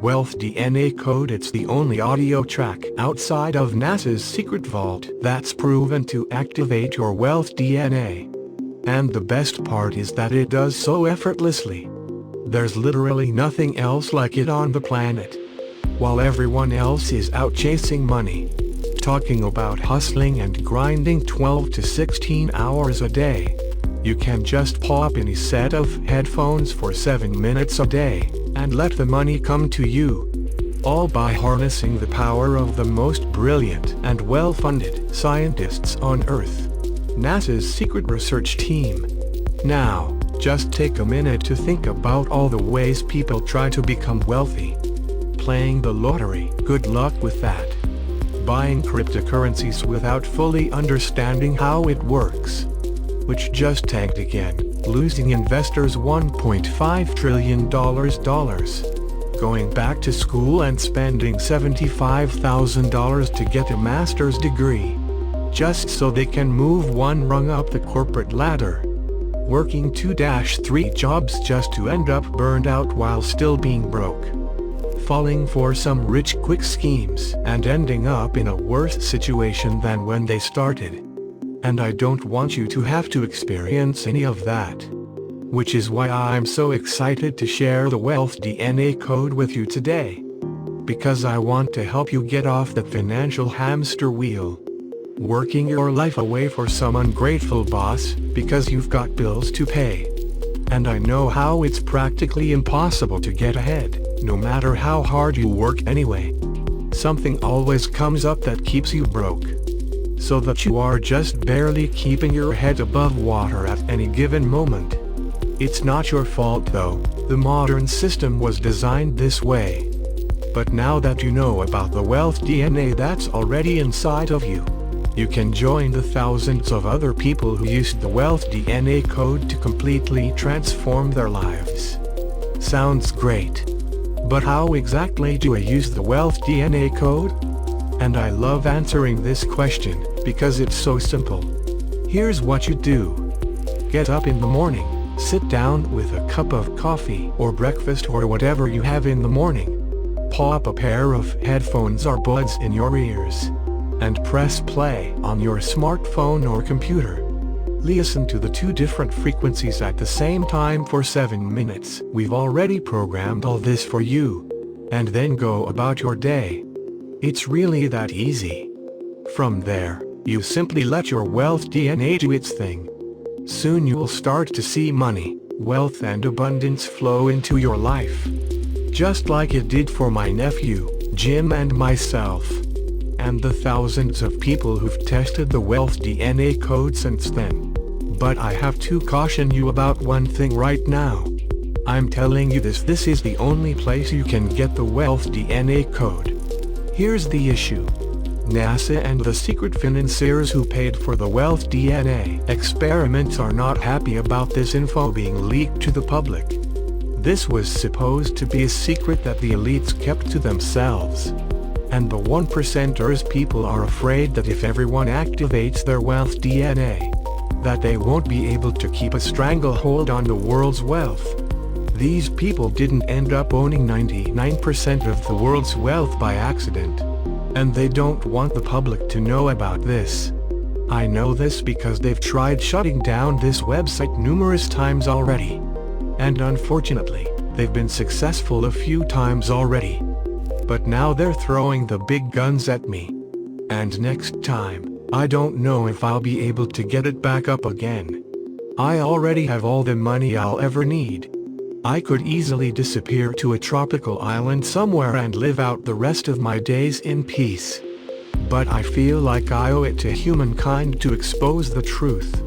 Wealth DNA Code. It's the only audio track outside of NASA's secret vault that's proven to activate your wealth DNA. And the best part is that it does so effortlessly. There's literally nothing else like it on the planet. While everyone else is out chasing money, talking about hustling and grinding 12 to 16 hours a day, you can just pop in a set of headphones for 7 minutes a day, and let the money come to you. All by harnessing the power of the most brilliant and well-funded scientists on Earth, NASA's secret research team. Now, just take a minute to think about all the ways people try to become wealthy. Playing the lottery, good luck with that. Buying cryptocurrencies without fully understanding how it works, which just tanked again, losing investors $1.5 trillion. Going back to school and spending $75,000 to get a master's degree, just so they can move one rung up the corporate ladder. Working 2-3 jobs just to end up burned out while still being broke. Falling for some rich quick schemes and ending up in a worse situation than when they started. And I don't want you to have to experience any of that. Which is why I'm so excited to share the Wealth DNA Code with you today. Because I want to help you get off the financial hamster wheel. Working your life away for some ungrateful boss because you've got bills to pay. And I know how it's practically impossible to get ahead, no matter how hard you work anyway. Something always comes up that keeps you broke. So that you are just barely keeping your head above water at any given moment. It's not your fault though, the modern system was designed this way. But now that you know about the wealth DNA that's already inside of you, you can join the thousands of other people who used the Wealth DNA Code to completely transform their lives. Sounds great. But how exactly do I use the Wealth DNA Code? And I love answering this question, because it's so simple. Here's what you do. Get up in the morning, sit down with a cup of coffee or breakfast or whatever you have in the morning. Pop a pair of headphones or buds in your ears. And press play on your smartphone or computer. Listen to the 2 different frequencies at the same time for 7 minutes. We've already programmed all this for you. And then go about your day. It's really that easy. From there, you simply let your wealth DNA do its thing. Soon you'll start to see money, wealth and abundance flow into your life. Just like it did for my nephew, Jim, and myself. And the thousands of people who've tested the Wealth DNA Code since then. But I have to caution you about one thing right now. I'm telling you this is the only place you can get the Wealth DNA Code. Here's the issue. NASA and the secret financiers who paid for the Wealth DNA experiments are not happy about this info being leaked to the public. This was supposed to be a secret that the elites kept to themselves. And the 1%ers people are afraid that if everyone activates their wealth DNA, that they won't be able to keep a stranglehold on the world's wealth. These people didn't end up owning 99% of the world's wealth by accident. And they don't want the public to know about this. I know this because they've tried shutting down this website numerous times already. And unfortunately, they've been successful a few times already. But now they're throwing the big guns at me. And next time, I don't know if I'll be able to get it back up again. I already have all the money I'll ever need. I could easily disappear to a tropical island somewhere and live out the rest of my days in peace. But I feel like I owe it to humankind to expose the truth.